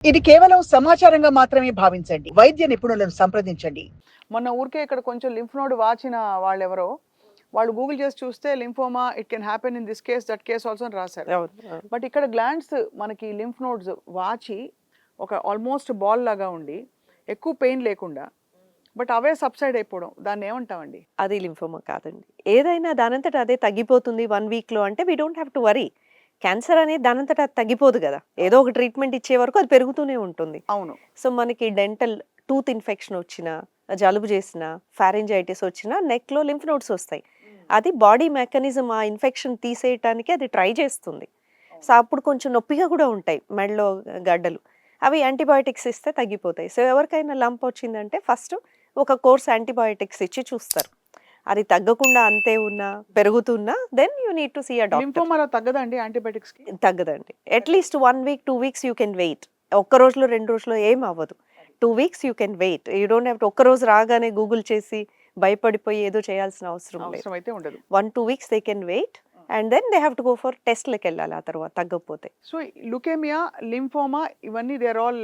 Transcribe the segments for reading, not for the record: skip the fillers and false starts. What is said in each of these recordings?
ఇది కేవలం సమాచారంగా మాత్రమే భావించండి. వైద్య నిపుణులను సంప్రదించండి. మొన్న ఊరికే ఇక్కడ కొంచెం లింఫ్ నోడ్ వాచిన వాళ్ళెవరో, వాళ్ళు గూగుల్ చేసి చూస్తే lymphoma it can happen in this case, that case also అని రాశారు. అవును. అవును. బట్ ఇక్కడ గ్లాండ్స్ మనకి లింఫ్ నోడ్స్ వాచి ఒక ఆల్మోస్ట్ బాల్ లాగా ఉండి, ఎక్కువ పెయిన్ లేకుండా, బట్ అవే సబ్సైడ్ అయిపోవడం, దాన్ని ఏమంటామండి? అది లింఫోమా కాదండి. ఏదైనా దానంతట అదే తగ్గిపోతుంది 1 వీక్‌లో అంటే we don't have to worry. Cancer అనేది దానంతట అది తగ్గిపోదు గదా! ఏదో ఒక ట్రీట్మెంట్ ఇచ్చే వరకు అది పెరుగుతూనే ఉంటుంది. అవును. సో, మనకి డెంటల్ టూత్ ఇన్ఫెక్షన్ వచ్చినా, జలుబు చేసినా, ఫారింజైటిస్ వచ్చినా నెక్‌లో లింఫ్ నోడ్స్ వస్తాయి. అది బాడీ మెకానిజం ఆ ఇన్ఫెక్షన్ తీసేయటానికి అది ట్రై చేస్తుంది. సో, అప్పుడు కొంచెం నొప్పిగా కూడా ఉంటాయి మెడలో గడ్డలు. అవి యాంటీబయోటిక్స్ ఇస్తే తగ్గిపోతాయి. సో, ఎవరికైనా లంప్ వచ్చిందంటే ఫస్ట్ ఒక కోర్స్ యాంటీబయోటిక్స్ ఇచ్చి చూస్తారు. అది తగ్గకుండా అంతే ఉన్నా, పెరుగుతున్నా then you need to see a doctor. లింఫోమాలో తగ్గదండి యాంటీబయాటిక్స్‌కి? తగ్గదండి. At least 1 week, 2 weeks you can wait. ఒక్క రోజులో, 2 రోజులో ఏం అవ్వదు. 2 weeks you can wait. You don't have to ఒక్క రోజు రాగానే గూగుల్ చేసి భయపడిపోయి ఏదో చేయాల్సిన అవసరం లేదు. అవసరం అయితే ఉండదు. 1, 2 weeks they can wait and then they have to go for టెస్ట్‌లకెళ్ళాలి ఆ తర్వాత తగ్గకపోతే. సో, లుకేమియా, లింఫోమా ఇవన్నీ they are all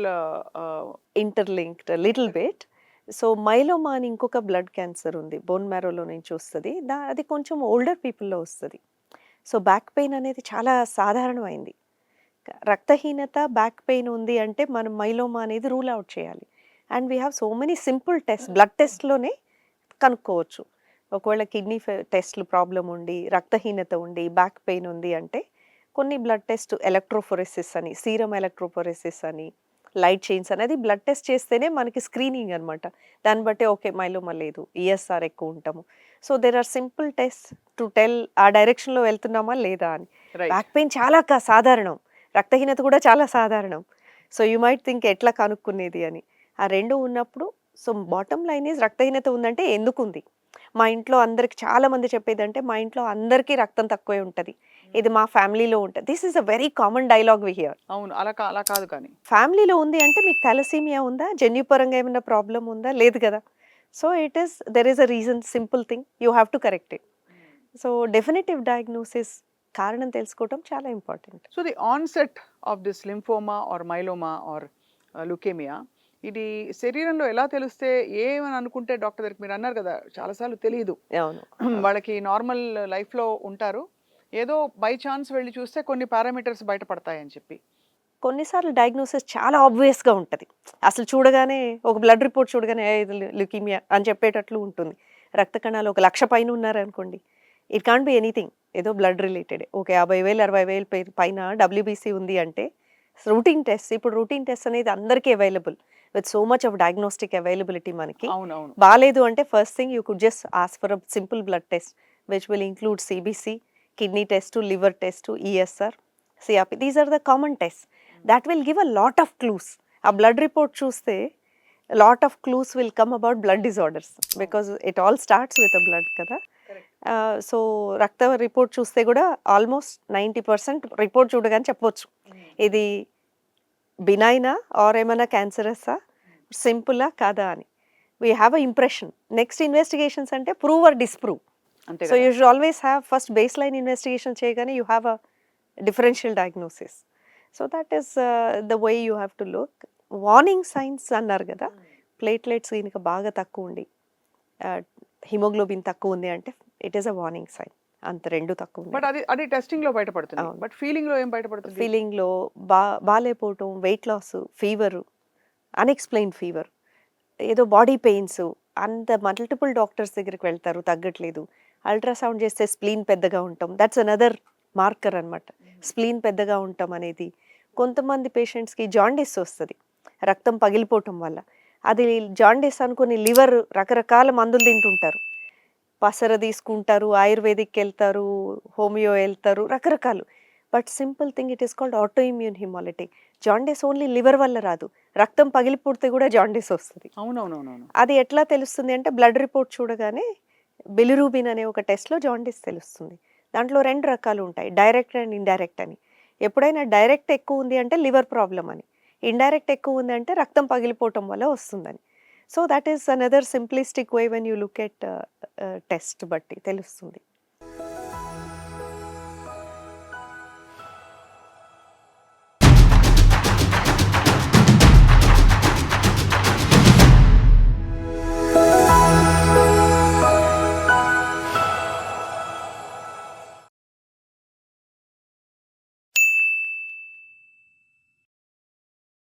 interlinked little bit. So, myeloma అని ఇంకొక బ్లడ్ క్యాన్సర్ ఉంది. బోన్ మ్యారోలో నుంచి వస్తది. అది కొంచెం ఓల్డర్ పీపుల్‌లో వస్తది. సో, బ్యాక్ పెయిన్ అనేది చాలా సాధారణమైంది. రక్తహీనత, బ్యాక్ పెయిన్ ఉంది అంటే మనం మైలోమా అనేది రూల్ ఔట్ చేయాలి. And we have so many simple test blood టెస్ట్‌లోనే కనుక్కోవచ్చు. ఒకవేళ కిడ్నీ టెస్ట్‌లు ప్రాబ్లమ్ ఉండి, రక్తహీనత ఉండి, బ్యాక్ పెయిన్ ఉంది అంటే కొన్ని బ్లడ్ టెస్ట్ ఎలక్ట్రోఫోరెసిస్ అని, సీరం ఎలక్ట్రోఫోరెసిస్ అని, లైట్ చైన్స్ అనేది బ్లడ్ టెస్ట్ చేస్తేనే మనకి స్క్రీనింగ్ అనమాట. దాన్ని బట్టి ఓకే మైలోమా లేదు, ఈఎస్ఆర్ ఎక్కువ ఉంటాము. So, there are simple test to tell ఆ డైరెక్షన్‌లో వెళ్తున్నామా లేదా అని. రైట్. బ్యాక్ పెయిన్ చాలా సాధారణం. రక్తహీనత కూడా చాలా సాధారణం. సో, యూ మైట్ థింక్ ఎట్లా కనుక్కునేది అని. ఆ 2 ఉన్నప్పుడు సో, బాటమ్ లైన్ ఈజ్ రక్తహీనత ఉందంటే ఎందుకుంది? మా ఇంట్లో అందరికి చాలా మంది చెప్పేదంటే మా ఇంట్లో అందరికీ రక్తం తక్కువే ఉంటది. ఇది మా ఫ్యామిలీలో ఉంటది. This is a very common dialogue we hear. అవును. అలా కాదు కానీ. ఫ్యామిలీలో ఉంది అంటే మీకు థాలసీమియా ఉందా? జన్యుపరంగా ఏమైనా ప్రాబ్లమ్ ఉందా? లేదు కదా! So, there is a reason simple thing you have to correct it. So, definitive diagnosis కారణం తెలుసుకోవటం చాలా important. So, the onset of this lymphoma or myeloma or leukaemia, ఇది శరీరంలో ఎలా తెలిస్తే, ఏమని అనుకుంటే డాక్టర్ దగ్గరికి, మీరు అన్నారు కదా చాలా సార్లు తెలీదు. అవును. వాళ్ళకి నార్మల్ లైఫ్‌లో ఉంటారు. ఏదో బై ఛాన్స్ వెళ్లి చూస్తే కొన్ని పారామీటర్స్ బయటపడతాయని చెప్పి. కొన్నిసార్లు డయాగ్నోసిస్ చాలా ఆబ్వియస్‌గా ఉంటది. అసలు చూడగానే ఒక బ్లడ్ రిపోర్ట్ చూడగానే ఇది ల్యూకీమియా అని చెప్పేటట్లు ఉంటుంది. రక్త కణాలు ఒక 1,00,000 పైన ఉన్నారనుకోండి. It can't be anything. ఏదో బ్లడ్ రిలేటెడే. ఒక 50,000, 60,000 పైన డబ్ల్యూబీసీ ఉంది అంటే రొటీన్ టెస్ట్. ఇప్పుడు రొటీన్ టెస్ట్ అనేది అందరికీ available. With so much of diagnostic availability మనకి. అవునవును. బాలేదు అంటే first thing you could just ask for a simple blood test which will include CBC, kidney test, liver test, ESR, CRP. These are the common test. That will give a lot of clues. ఆ blood report చూస్తే lot of clues will come about blood disorders because it all starts with a blood కదా. So, రక్త report చూస్తే కూడా almost 90% report చూడగానే చెప్పొచ్చు ఇది బినైనా are ఏమైనా క్యాన్సరస్సా, సింపులా కాదా అని. We have a impression. Next investigations అంటే ప్రూవ్ ఆర్ డిస్ప్రూవ్. అంతే సో, యూ కదా. Should always have first base line investigation చేయగానే you have a differential diagnosis. So, that is the way you have to look. Warning signs అన్నారు కదా, platelets కనుక బాగా తక్కువ ఉండి హిమోగ్లోబిన్ తక్కువ ఉంది అంటే it is a warning sign. అంత 2 తక్కువ బట్ ఉన్నాయి. అది టెస్టింగ్‌లో బయటపడుతుంది. అవును. బట్ ఫీలింగ్‌లో ఏం బయటపడుతుంది? ఫీలింగ్‌లో బాలేపోవటం, weight loss, fever, unexplained fever, ఏదో బాడీ పెయిన్స్, అంత మల్టిపుల్ డాక్టర్స్ దగ్గరికి వెళ్తారు తగ్గట్లేదు. అల్ట్రాసౌండ్ చేస్తే స్ప్లీన్ పెద్దగా ఉంటాం. దట్స్ అనదర్ మార్కర్ అనమాట. స్ప్లీన్ పెద్దగా ఉంటాం అనేది. కొంతమంది పేషెంట్స్‌కి జాండీస్ వస్తది. రక్తం పగిలిపోవటం వల్ల. అది జాండీస్ అనుకుని లివర్ రకరకాల మందులు తింటుంటారు. పసర తీసుకుంటారు, ఆయుర్వేదిక్‌కెళ్తారు, హోమియో ఎళ్తారు, రకరకాలు. But simple thing it is called auto immune haemolytic. Jaundice only liver వల్ల రాదు. రక్తం పగిలిపుడితే కూడా జాండీస్ వస్తది. అవునవునవునవును. అది ఎట్లా తెలుస్తుంది అంటే బ్లడ్ రిపోర్ట్ చూడగానే బిలిరూబిన్ అనే ఒక టెస్ట్‌లో జాండీస్ తెలుస్తుంది. దాంట్లో 2 రకాలు ఉంటాయి. డైరెక్ట్ అండ్ ఇండైరెక్ట్ అని. ఎప్పుడైనా డైరెక్ట్ ఎక్కువ ఉంది అంటే లివర్ ప్రాబ్లమ్ అని. ఇండైరెక్ట్ ఎక్కువ ఉంది అంటే రక్తం పగిలిపోవటం వల్ల వస్తుందని. So, that is another simplistic way when you look at test బట్టి తెలుస్తుంది.